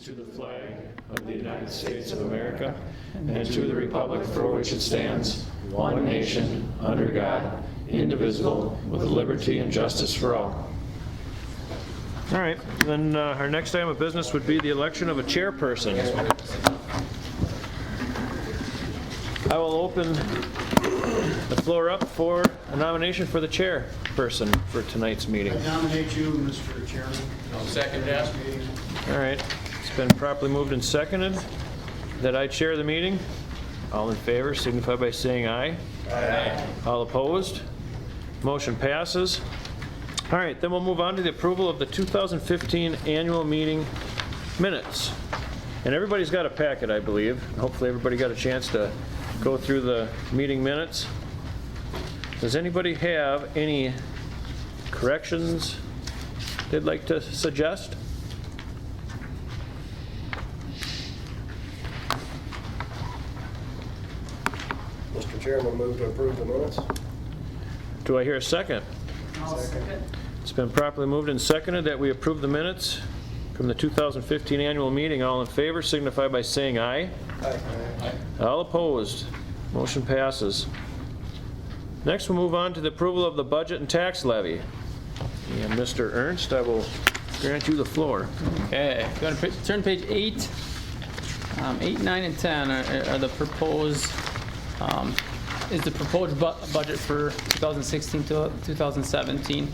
to the flag of the United States of America and to the republic for which it stands, one nation, under God, indivisible, with liberty and justice for all. All right, then our next item of business would be the election of a chairperson. I will open the floor up for a nomination for the chairperson for tonight's meeting. I nominate you, Mr. Chairman. I'll second that. All right, it's been properly moved and seconded that I chair the meeting. All in favor signify by saying aye. Aye. All opposed? Motion passes. All right, then we'll move on to the approval of the 2015 annual meeting minutes. And everybody's got a packet, I believe. Hopefully everybody got a chance to go through the meeting minutes. Does anybody have any corrections they'd like to suggest? Mr. Chairman, move to approve the minutes. Do I hear a second? I'll second. It's been properly moved and seconded that we approve the minutes from the 2015 annual meeting. All in favor signify by saying aye. Aye. All opposed? Motion passes. Next, we'll move on to the approval of the budget and tax levy. And Mr. Ernst, I will grant you the floor. Okay, go to turn to page 8. 8, 9, and 10 are the proposed, is the proposed budget for 2016 to 2017.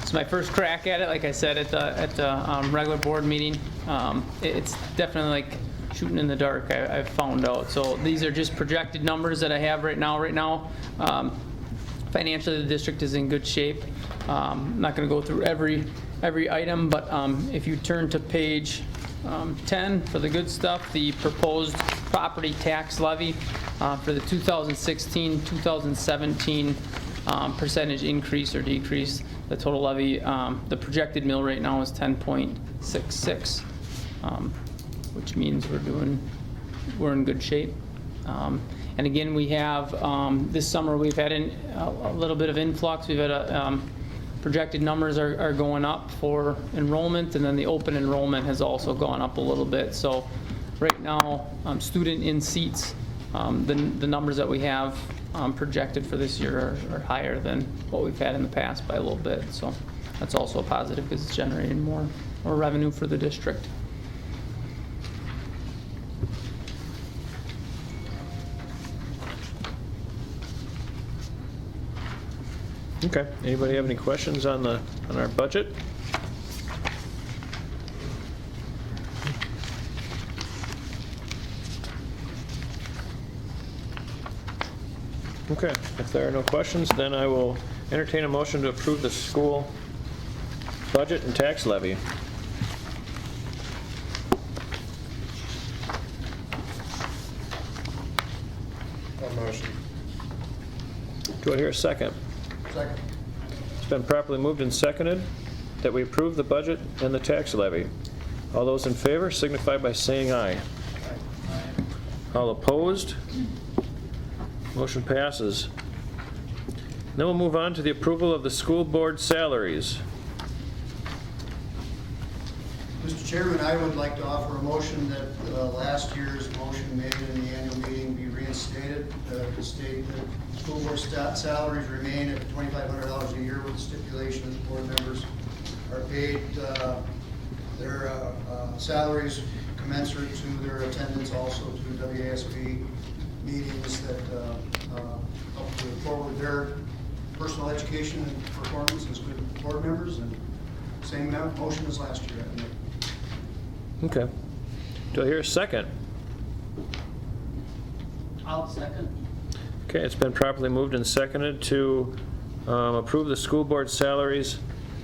It's my first crack at it, like I said, at the regular board meeting. It's definitely like shooting in the dark, I've found out. So these are just projected numbers that I have right now. Financially, the district is in good shape. I'm not going to go through every item, but if you turn to page 10 for the good stuff, the proposed property tax levy for the 2016-2017 percentage increase or decrease. The total levy, the projected mill rate now is 10.66, which means we're in good shape. And again, we have this summer we've had a little bit of influx. We've had projected numbers are going up for enrollment, and then the open enrollment has also gone up a little bit. So right now, student in seats, the numbers that we have projected for this year are higher than what we've had in the past by a little bit. So that's also a positive because it's generating more revenue for the district. Okay, anybody have any questions on our budget? Okay, if there are no questions, then I will entertain a motion to approve the school budget and tax levy. Motion. Do I hear a second? Second. It's been properly moved and seconded that we approve the budget and the tax levy. All those in favor signify by saying aye. All opposed? Motion passes. Then we'll move on to the approval of the school board salaries. Mr. Chairman, I would like to offer a motion that last year's motion made in the annual meeting be reinstated to state that school board salaries remain at $2,500 a year with the stipulation that the board members are paid their salaries commensurate to their attendance also to WASB meetings that help to forward their personal education and performance as good board members, and same motion as last year. Okay. Do I hear a second? I'll second. Okay, it's been properly moved and seconded to approve the school board salaries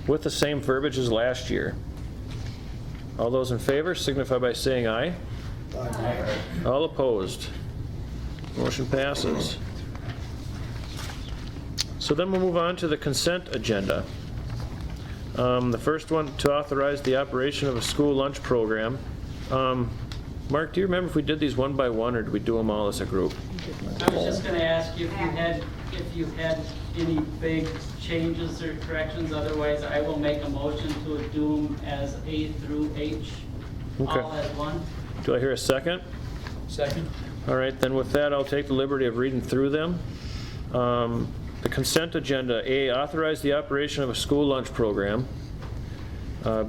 with the same verbiage as last year. All those in favor signify by saying aye. Aye. All opposed? Motion passes. So then we'll move on to the consent agenda. The first one, to authorize the operation of a school lunch program. Mark, do you remember if we did these one by one, or did we do them all as a group? I was just going to ask you if you had any big changes or corrections. Otherwise, I will make a motion to do them as A through H. Okay. all as one. Do I hear a second? Second? All right, then with that, I'll take the liberty of reading through them. The consent agenda, A, authorize the operation of a school lunch program.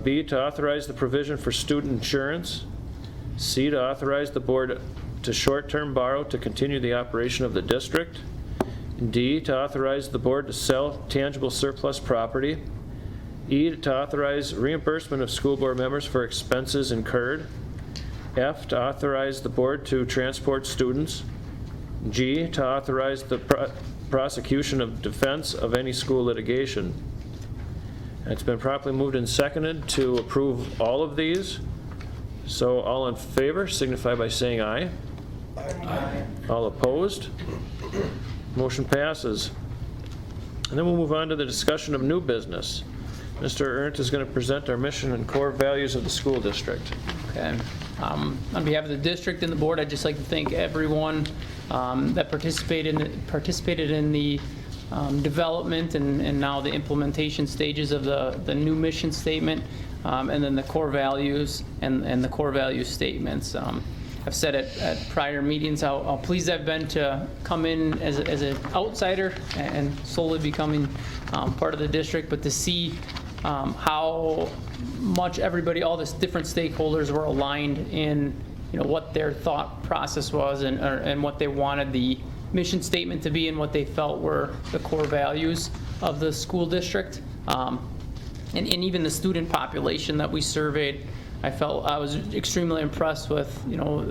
B, to authorize the provision for student insurance. C, to authorize the board to short-term borrow to continue the operation of the district. D, to authorize the board to sell tangible surplus property. E, to authorize reimbursement of school board members for expenses incurred. F, to authorize the board to transport students. G, to authorize the prosecution of defense of any school litigation. It's been properly moved and seconded to approve all of these. So all in favor signify by saying aye. Aye. All opposed? Motion passes. And then we'll move on to the discussion of new business. Mr. Ernst is going to present our mission and core values of the school district. Okay. On behalf of the district and the board, I'd just like to thank everyone that participated in the development and now the implementation stages of the new mission statement, and then the core values and the core value statements. I've said at prior meetings how pleased I've been to come in as an outsider and slowly becoming part of the district, but to see how much everybody, all the different stakeholders were aligned in, what their thought process was and what they wanted the mission statement to be and what they felt were the core values of the school district. And even the student population that we surveyed, I was extremely impressed with,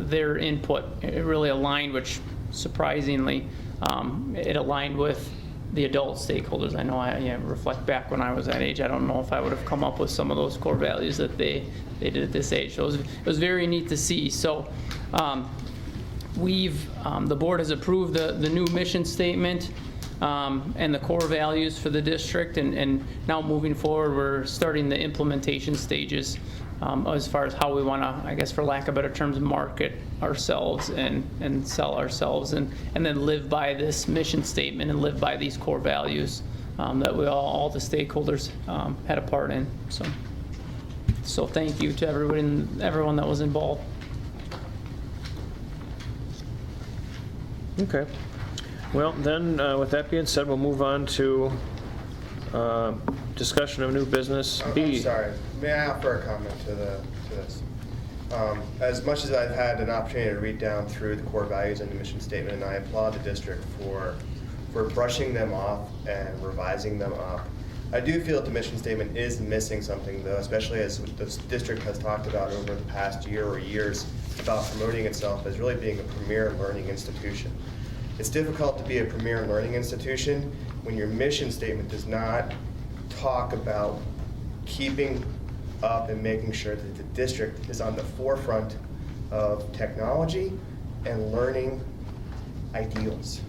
their input. It really aligned, which surprisingly, it aligned with the adult stakeholders. I know I reflect back when I was that age, I don't know if I would have come up with some of those core values that they did at this age. So it was very neat to see. So the board has approved the new mission statement and the core values for the district, and now moving forward, we're starting the implementation stages as far as how we want to, I guess for lack of better terms, market ourselves and sell ourselves and then live by this mission statement and live by these core values that we all the stakeholders had a part in. So thank you to everyone that was involved. Okay. Well, then, with that being said, we'll move on to discussion of new business. B. I'm sorry, may I offer a comment to this? As much as I've had an opportunity to read down through the core values and the mission statement, and I applaud the district for brushing them off and revising them up, I do feel that the mission statement is missing something, though, especially as the district has talked about over the past year or years about promoting itself as really being a premier learning institution. It's difficult to be a premier learning institution when your mission statement does not talk about keeping up and making sure that the district is on the forefront of technology and learning ideals.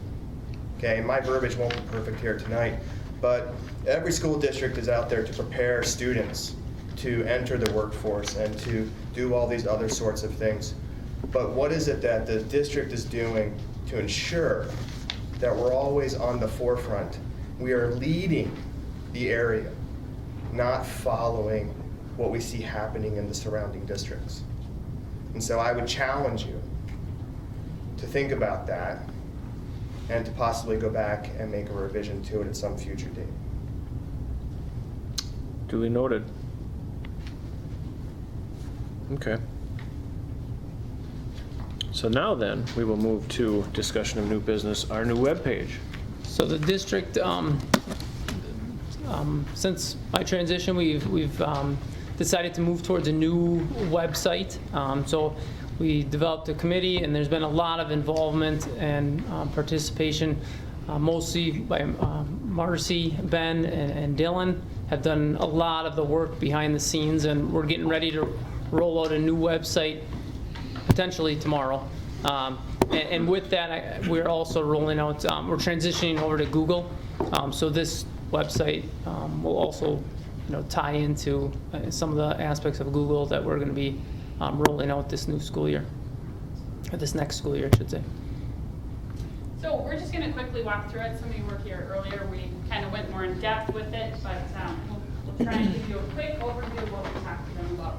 Okay, and my verbiage won't be perfect here tonight, but every school district is out there to prepare students to enter the workforce and to do all these other sorts of things. But what is it that the district is doing to ensure that we're always on the forefront? We are leading the area, not following what we see happening in the surrounding districts. And so I would challenge you to think about that and to possibly go back and make a revision to it at some future date. Duly noted. Okay. So now then, we will move to discussion of new business, our new webpage. So the district, since my transition, we've decided to move towards a new website. So we developed a committee, and there's been a lot of involvement and participation, mostly by Marcy, Ben, and Dylan have done a lot of the work behind the scenes, and we're getting ready to roll out a new website potentially tomorrow. And with that, we're also rolling out, we're transitioning over to Google. So this website will also tie into some of the aspects of Google that we're going to be rolling out this new school year, or this next school year, I should say. So we're just going to quickly walk through it. Some of you were here earlier. We kind of went more in depth with it, but we'll try and give you a quick overview of what we talked to them about.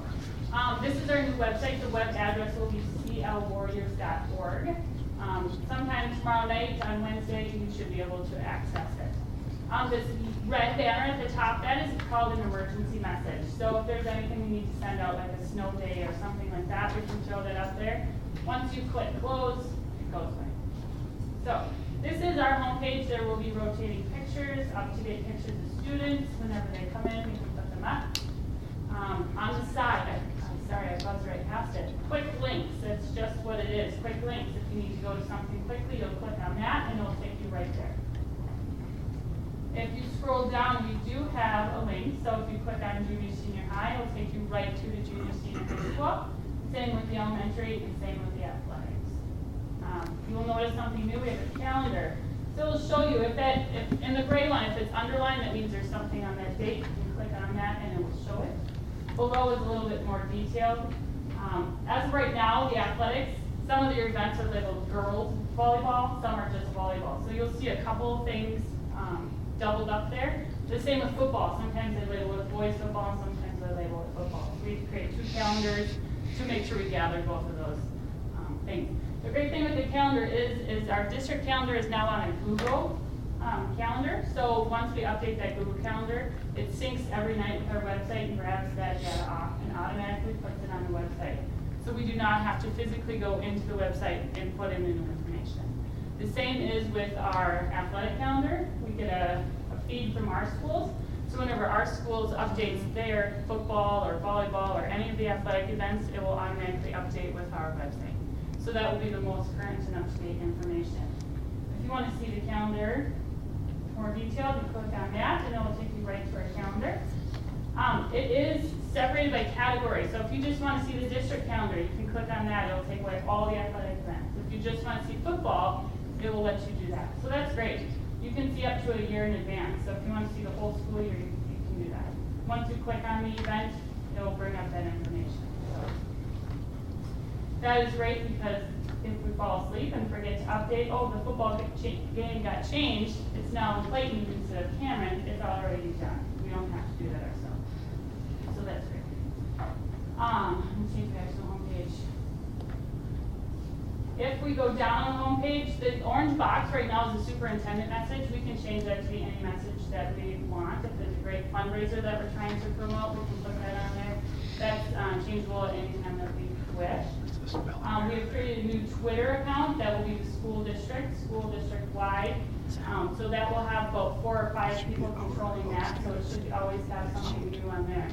This is our new website. The web address will be clwarriors.org. Sometime tomorrow night on Wednesday, you should be able to access it. This red banner at the top, that is called an emergency message. So if there's anything we need to send out, like a snow day or something like that, we can throw that up there. Once you click close, it goes away. So this is our homepage. There will be rotating pictures, up-to-date pictures of students. Whenever they come in, we can put them up. On the side, I'm sorry, I buzzed right past it. Quick links, that's just what it is, quick links. If you need to go to something quickly, you'll click on that and it'll take you right there. If you scroll down, we do have a link. So if you click on junior, senior high, it'll take you right to the junior, senior high school. Same with the elementary and same with the athletics. You will notice something new, we have a calendar. So it'll show you, if in the gray line, if it's underlined, that means there's something on that date. You can click on that and it will show it. Below is a little bit more detailed. As of right now, the athletics, some of your events are labeled girls volleyball, some are just volleyball. So you'll see a couple of things doubled up there. The same with football. Sometimes they label it boys football, and sometimes they label it football. So we create two calendars to make sure we gather both of those things. The great thing with the calendar is our district calendar is now on a Google calendar. So once we update that Google calendar, it syncs every night with our website and grabs that data off and automatically puts it on the website. So we do not have to physically go into the website and put in the new information. The same is with our athletic calendar. We get a feed from our schools. So whenever our schools updates their football or volleyball or any of the athletic events, it will automatically update with our website. So that will be the most current and up-to-date information. If you want to see the calendar more detailed, you click on that and it will take you right to our calendar. It is separated by category. So if you just want to see the district calendar, you can click on that. It will take away all the athletic events. If you just want to see football, it will let you do that. So that's great. You can see up to a year in advance. So if you want to see the whole school year, you can do that. Once you click on the event, it will bring up that information. So that is great because if we fall asleep and forget to update, oh, the football game got changed, it's now in Clayton instead of Cameron, it's already done. We don't have to do that ourselves. So that's great. Let me change back to the homepage. If we go down on the homepage, the orange box right now is the superintendent message. We can change that to be any message that we want. If there's a great fundraiser that we're trying to promote, we can put that on there. That's changeable at any time that we wish. We have created a new Twitter account that will be the school district wide. So that will have about 4 or 5 people controlling that, so it should always have something new on there.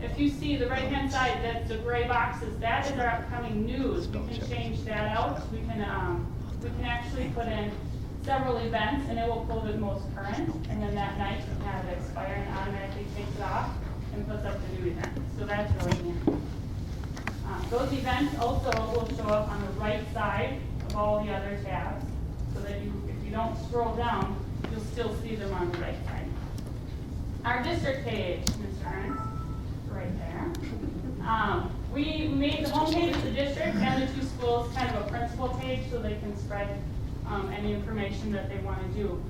If you see the right-hand side, that's the gray boxes, that is our upcoming news. We can change that out. We can actually put in several events, and it will pull the most current, and then that night you can have it expire and automatically takes it off and puts up the new event. So that's really handy. Those events also will show up on the right side of all the other tabs, so that if you don't scroll down, you'll still see them on the right side. Our district page, Mr. Ernst, right there. We made the homepage of the district and the 2 schools kind of a principal page so they can spread any information that they want to do.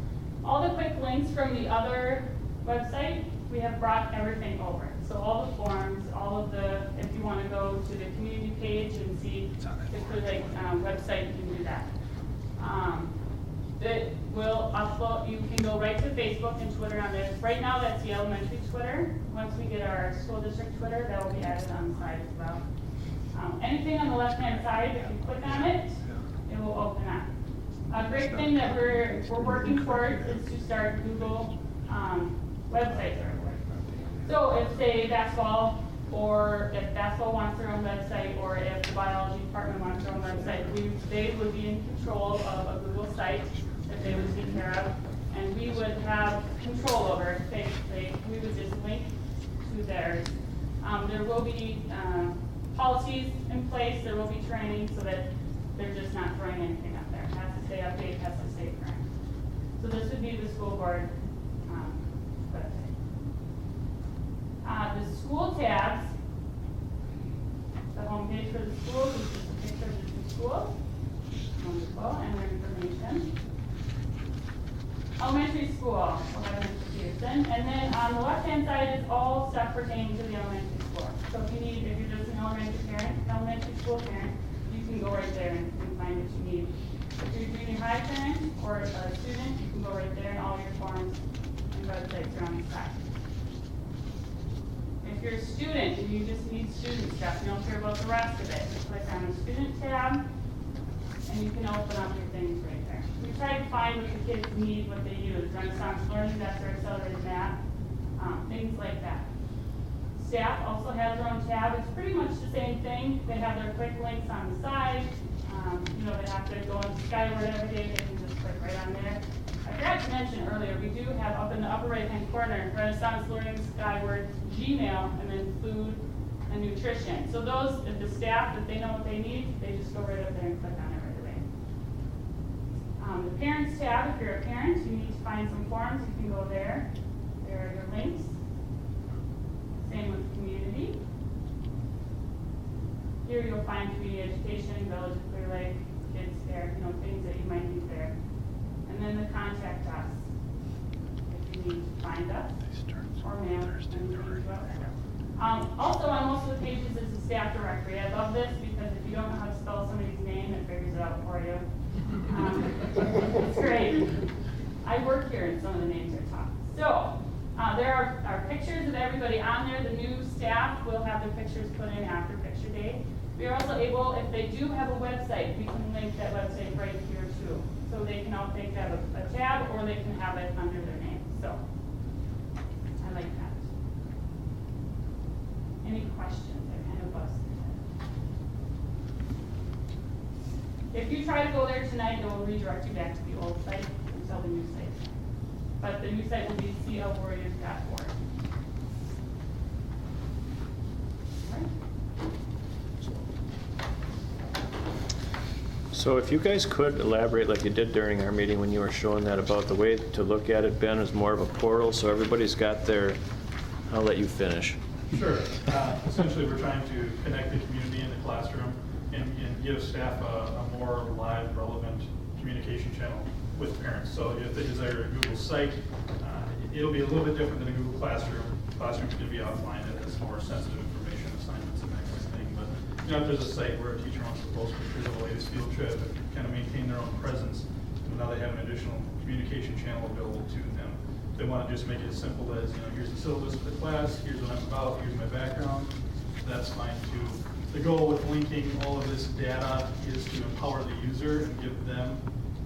All the quick links from the other website, we have brought everything over. So all the forms, all of the, if you want to go to the community page and see the Clear website, you can do that. That will upload, you can go right to Facebook and Twitter on this. Right now that's the elementary Twitter. Once we get our school district Twitter, that will be added on the side as well. Anything on the left-hand side, if you click on it, it will open up. A great thing that we're working towards is to start Google websites. So if, say, basketball, or if basketball wants their own website, or if the biology department wants their own website, they would be in control of a Google site that they would take care of, and we would have control over it. Basically, we would just link to theirs. There will be policies in place, there will be training, so that they're just not throwing anything up there. It has to stay updated, has to stay current. So this would be the school board website. The school tabs, the home page for the schools is just a picture of the 2 schools. Wonderful, and their information. Elementary school, 11 Pearson, and then on the left-hand side is all stuff pertaining to the elementary school. So if you're just an school parent, you can go right there and find what you need. If you're a junior high parent or a student, you can go right there and all your forms and websites are on the side. If you're a student and you just need student stuff, you don't care about the rest of it, click on the student tab and you can open up your things right there. We try to find what the kids need, what they use. Renaissance Learning, that's their accelerated math, things like that. Staff also has their own tab. It's pretty much the same thing. They have their quick links on the side. They have to go into Skyward every day. They can just click right on there. I forgot to mention earlier, we do have up in the upper right-hand corner, Renaissance Learning, Skyward, Gmail, and then food and nutrition. So those, if the staff, if they know what they need, they just go right up there and click on it right away. The Parents tab, if you're a parent, you need to find some forms, you can go there. There are your links. Same with community. Here you'll find community education, Village of Clear Lake, kids there, things that you might need there. And then the contact us. If you need to find us or mail anything to us. Also on most of the pages is the staff directory. I love this because if you don't know how to spell somebody's name, it figures it out for you. It's great. I work here and some of the names are tough. So there are pictures of everybody on there. The new staff will have their pictures put in after picture day. We are also able, if they do have a website, we can link that website right here too. So they can all take that a tab or they can have it under their name. So I like that. Any questions? I kind of busted it. If you try to go there tonight, it will redirect you back to the old site until the new site. But the new site will be clwarriors.org. So if you guys could elaborate like you did during our meeting when you were showing that about the way to look at it, Ben, is more of a portal, so everybody's got their, I'll let you finish. Sure. Essentially, we're trying to connect the community in the classroom and give staff a more live, relevant communication channel with parents. So if they desire a Google site, it'll be a little bit different than a Google Classroom. Classroom's going to be offline. It has more sensitive information, assignments, and that kind of thing. But if there's a site where a teacher wants to post pictures of the latest field trip and kind of maintain their own presence, now they have an additional communication channel available to them. They want to just make it as simple as, here's the syllabus for the class, here's what I'm about, here's my background. That's fine too. The goal with linking all of this data is to empower the user and give them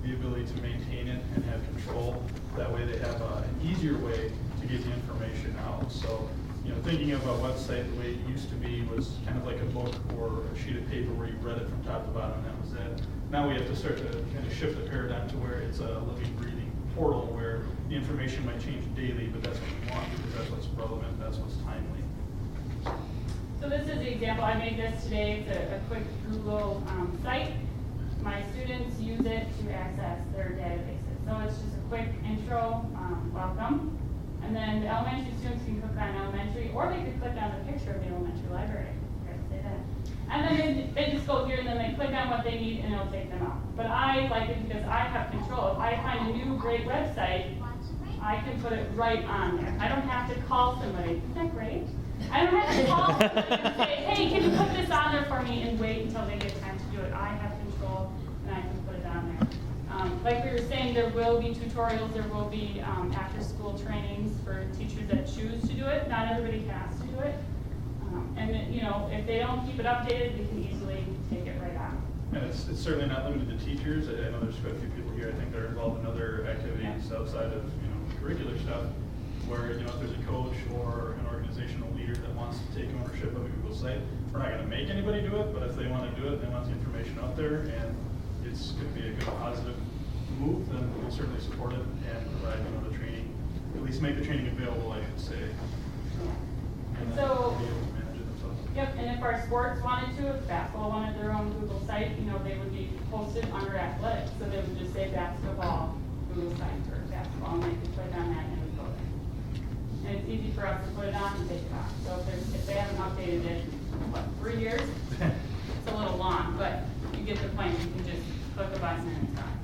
the ability to maintain it and have control. That way they have an easier way to get the information out. So, thinking of a website the way it used to be was kind of like a book or a sheet of paper where you read it from top to bottom and that was it. Now we have to start to kind of shift the paradigm to where it's a living, breathing portal where the information might change daily, but that's what we want because that's what's relevant, that's what's timely. So this is the example. I made this today. It's a quick Google site. My students use it to access their databases. So it's just a quick intro, welcome. And then the elementary students can click on elementary, or they could click on the picture of the elementary library. I forgot to say that. And then they just go here and then they click on what they need and it'll take them out. But I like it because I have control. If I find a new great website, I can put it right on there. I don't have to call somebody. Isn't that great? I don't have to call somebody and say, hey, can you put this on there for me and wait until they get time to do it. I have control and I can put it on there. Like we were saying, there will be tutorials, there will be after-school trainings for teachers that choose to do it. Not everybody has to do it. If they don't keep it updated, they can easily take it right on. And it's certainly not limited to teachers. I know there's quite a few people here, I think, that are involved in other activities outside of, curricular stuff, where, if there's a coach or an organizational leader that wants to take ownership of a Google site, we're not going to make anybody do it, but if they want to do it, they want the information out there, and it's going to be a good, positive move, then we'll certainly support it and provide, the training, at least make the training available, I should say. And then So- be able to manage it themselves. Yep, and if our sports wanted to, if basketball wanted their own Google site, they would be posted under athletics. So they would just say basketball Google site or basketball, and they could click on that and it would go there. And it's easy for us to put it on and take it off. So if they haven't updated it, 3 years? It's a little long, but you get the point. You can just click a button and it's done.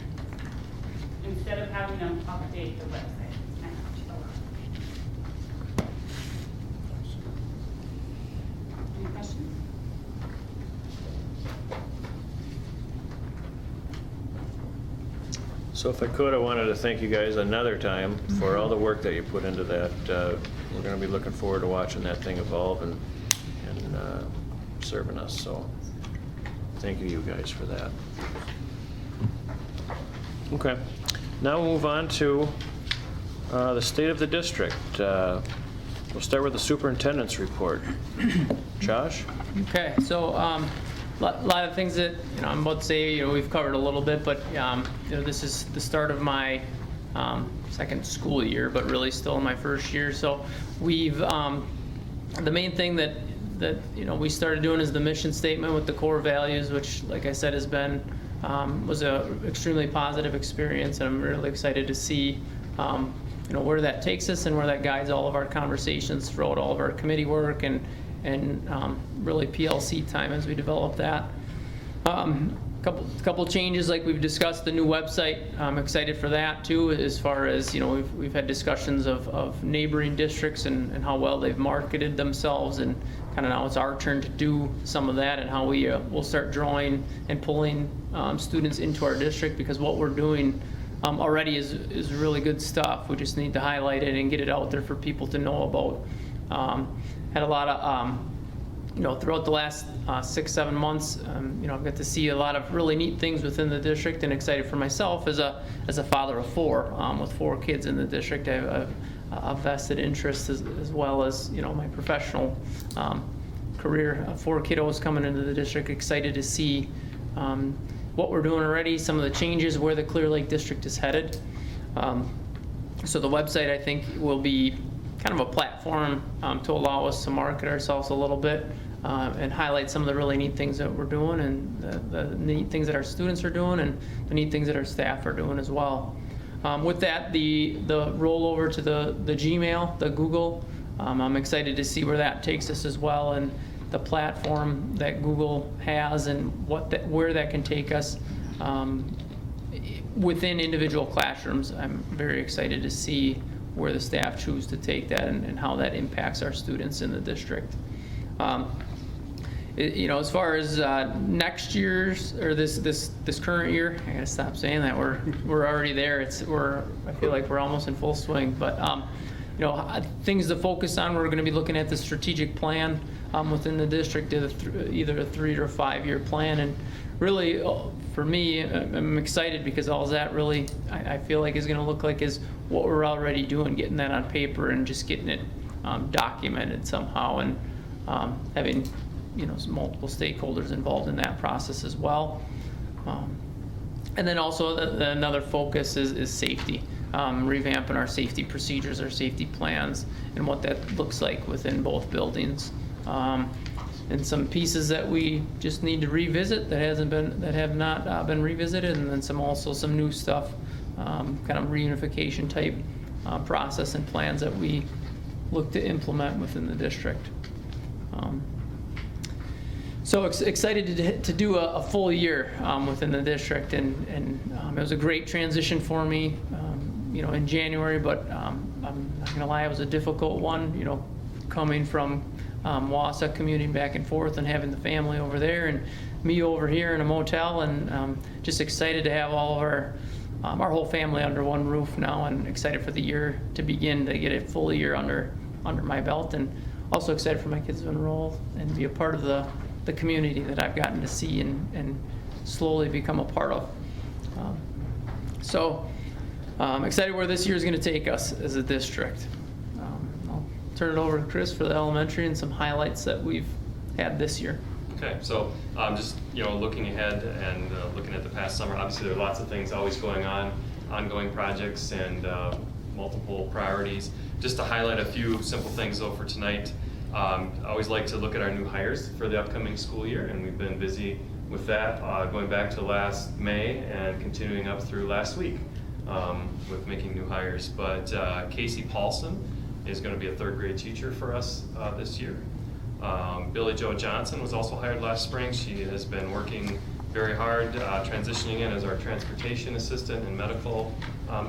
Instead of having them update the website. It's kind of a lot. Any questions? So if I could, I wanted to thank you guys another time for all the work that you put into that. We're going to be looking forward to watching that thing evolve and serving us, so thank you guys for that. Okay, now we'll move on to the state of the district. We'll start with the superintendent's report. Josh? Okay, so lot of things that I'm about to say we've covered a little bit, but this is the start of my second school year, but really still in my first year. So we've the main thing that we started doing is the mission statement with the core values, which, like I said, has been was a extremely positive experience, and I'm really excited to see where that takes us and where that guides all of our conversations throughout all of our committee work and really PLC time as we develop that. Couple changes, like we've discussed, the new website. I'm excited for that too, as far as we've had discussions of neighboring districts and how well they've marketed themselves, and kind of now it's our turn to do some of that, and how we'll start drawing and pulling students into our district, because what we're doing already is really good stuff. We just need to highlight it and get it out there for people to know about. Had a lot of throughout the last 6-7 months, I've got to see a lot of really neat things within the district, and excited for myself as a father of 4 with 4 kids in the district. I have a vested interest as well as my professional career. 4 kiddos coming into the district. Excited to see what we're doing already, some of the changes, where the Clear Lake district is headed. So the website, I think, will be kind of a platform to allow us to market ourselves a little bit and highlight some of the really neat things that we're doing, and the neat things that our students are doing, and the neat things that our staff are doing as well. With that, the rollover to the Gmail, the Google, I'm excited to see where that takes us as well, and the platform that Google has, and where that can take us within individual classrooms. I'm very excited to see where the staff choose to take that, and how that impacts our students in the district. As far as next year's, or this current year, I gotta stop saying that, we're already there. I feel like we're almost in full swing, but things to focus on. We're going to be looking at the strategic plan within the district, either a 3 or 5 year plan, and really for me, I'm excited because all that really I feel like is going to look like is what we're already doing, getting that on paper and just getting it documented somehow, and having some multiple stakeholders involved in that process as well. And then also another focus is safety, revamping our safety procedures, our safety plans, and what that looks like within both buildings. And some pieces that we just need to revisit that have not been revisited, and then some new stuff, kind of reunification type process and plans that we look to implement within the district. So excited to do a full year within the district, and it was a great transition for me, in January, but I'm not gonna lie, it was a difficult one, coming from Wausau, commuting back and forth, and having the family over there and me over here in a motel, and just excited to have all of our whole family under one roof now, and excited for the year to begin, to get a full year under my belt, and also excited for my kids to enroll and be a part of the community that I've gotten to see and slowly become a part of. So I'm excited where this year is going to take us as a district. I'll turn it over to Chris for the elementary and some highlights that we've had this year. Okay, so just looking ahead and looking at the past summer, obviously there are lots of things always going on, ongoing projects and multiple priorities. Just to highlight a few simple things though for tonight, I always like to look at our new hires for the upcoming school year, and we've been busy with that going back to last May and continuing up through last week with making new hires. But Casey Paulson is going to be a 3rd grade teacher for us this year. Billy Jo Johnson was also hired last spring. She has been working very hard, transitioning in as our transportation assistant and medical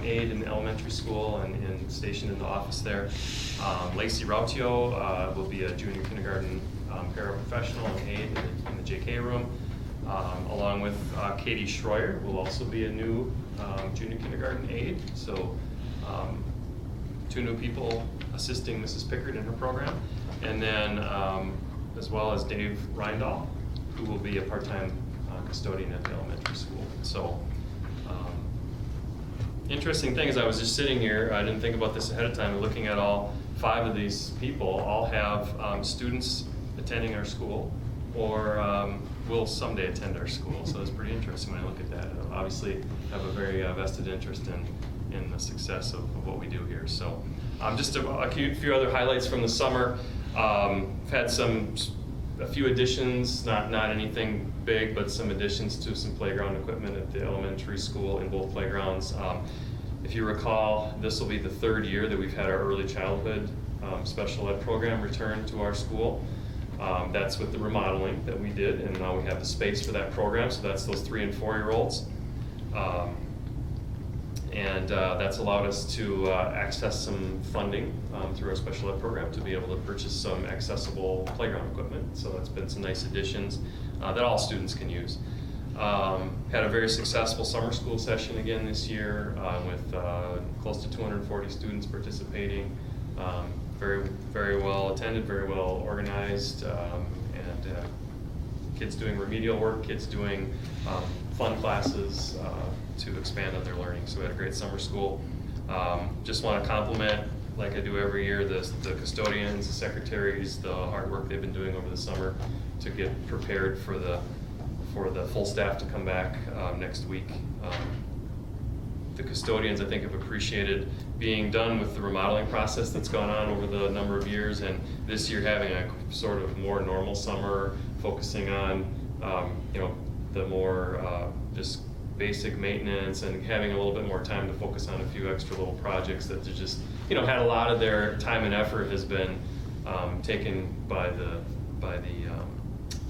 aide in the elementary school, and stationed in the office there. Lacey Rautio will be a junior kindergarten paraprofessional and aide in the JK room. along with Katie Schroyer will also be a new junior kindergarten aide. So 2 new people assisting Mrs. Pickard in her program. And then as well as Dave Reindahl, who will be a part-time custodian at the elementary school. So interesting thing is I was just sitting here, I didn't think about this ahead of time, and looking at all 5 of these people all have students attending our school or will someday attend our school. So it's pretty interesting when I look at that. Obviously have a very vested interest in the success of what we do here. So just a few other highlights from the summer. I've had a few additions, not anything big, but some additions to some playground equipment at the elementary school in both playgrounds. If you recall, this will be the 3rd year that we've had our early childhood special ed program return to our school. That's with the remodeling that we did, and now we have the space for that program, so that's those 3 and 4-year-olds. And that's allowed us to access some funding through our special ed program to be able to purchase some accessible playground equipment. So that's been some nice additions that all students can use. Had a very successful summer school session again this year with close to 240 students participating. Very well attended, very well organized, and kids doing remedial work, kids doing fun classes to expand on their learning. So we had a great summer school. Just want to compliment, like I do every year, the custodians, the secretaries, the hard work they've been doing over the summer to get prepared for the full staff to come back next week. The custodians, I think, have appreciated being done with the remodeling process that's gone on over the number of years, and this year having a sort of more normal summer, focusing on the more just basic maintenance and having a little bit more time to focus on a few extra little projects that they just had a lot of their time and effort has been taken by the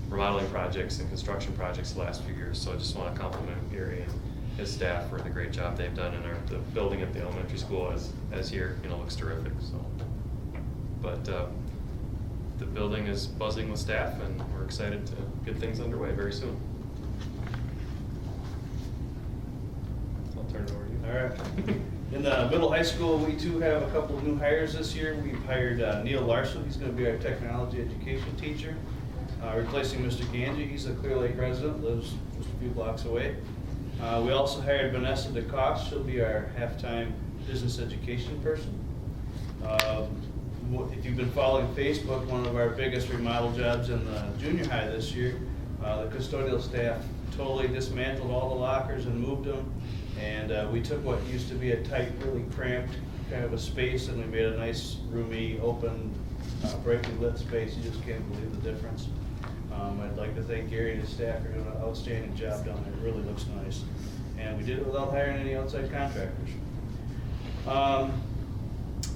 remodeling projects and construction projects the last few years. So I just want to compliment Gary and his staff for the great job they've done in the building at the elementary school as here, looks terrific. So, but the building is buzzing with staff, and we're excited to get things underway very soon. So I'll turn it over to you. All right. In the middle high school, we too have a couple of new hires this year. We've hired Neil Larson. He's going to be our technology education teacher, replacing Mr. Ganji. He's a Clear Lake resident, lives just a few blocks away. We also hired Vanessa DeCoste. She'll be our half-time business education person. If you've been following Facebook, one of our biggest remodel jobs in the junior high this year, the custodial staff totally dismantled all the lockers and moved them. And we took what used to be a tight, really cramped kind of a space, and we made a nice, roomy, open, brightly lit space. You just can't believe the difference. I'd like to thank Gary and his staff for doing an outstanding job down there. It really looks nice. And we did it without hiring any outside contractors. Our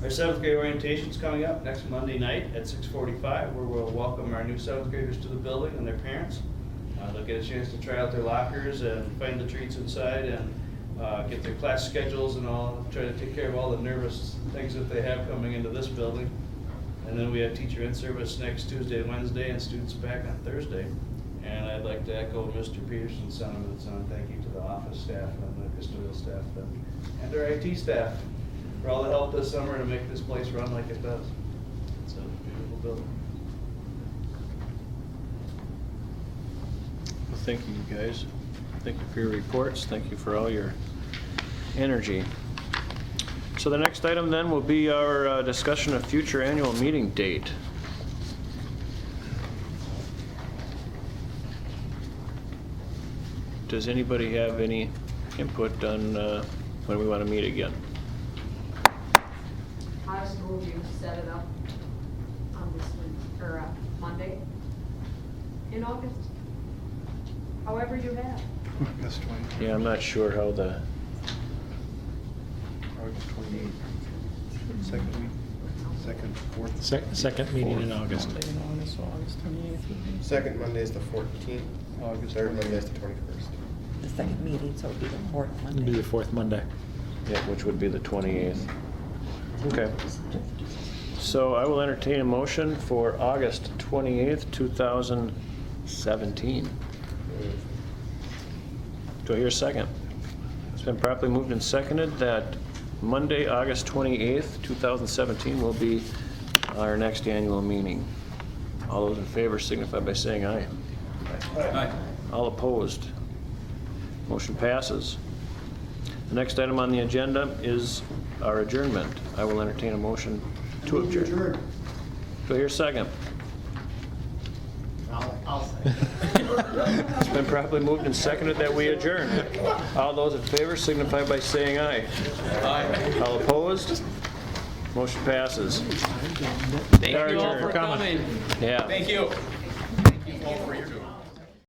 7th grade orientation is coming up next Monday night at 6:45, where we'll welcome our new 7th graders to the building and their parents. They'll get a chance to try out their lockers and find the treats inside and get their class schedules and all, try to take care of all the nervous things that they have coming into this building. And then we have teacher in service next Tuesday and Wednesday, and students back on Thursday. And I'd like to echo Mr. Peterson's sentiments and thank you to the office staff and the custodial staff and our IT staff for all the help this summer to make this place run like it does. It's a beautiful building. Well, thank you, you guys. Thank you for your reports. Thank you for all your energy. So the next item then will be our discussion of future annual meeting date. Does anybody have any input on when we want to meet again? I was told you set it up on this one, or Monday in August. However you have. August 20th. Yeah, I'm not sure how the, August 28th. Second week. Second, fourth. Second meeting in August. Monday in August, so August 28th would be. Second Monday is the 14th. August Third 28th. Monday is the 21st. The second meeting, so it would be the fourth It'll be Monday. the fourth Monday. yeah, which would be the 28th. Okay. So I will entertain a motion for August 28th, 2017. Do I hear a second? It's been properly moved and seconded that Monday, August 28th, 2017 will be our next annual meeting. All those in favor signify by saying aye. Aye. All opposed? Motion passes. The next item on the agenda is our adjournment. I will entertain a motion to Move adjourn. Do I hear a second? I'll say. It's been properly moved and seconded that we adjourn. All those in favor signify by saying aye. Aye. All opposed? Motion passes. Thank you all for coming. Yeah. Thank you. Thank you all for your doing.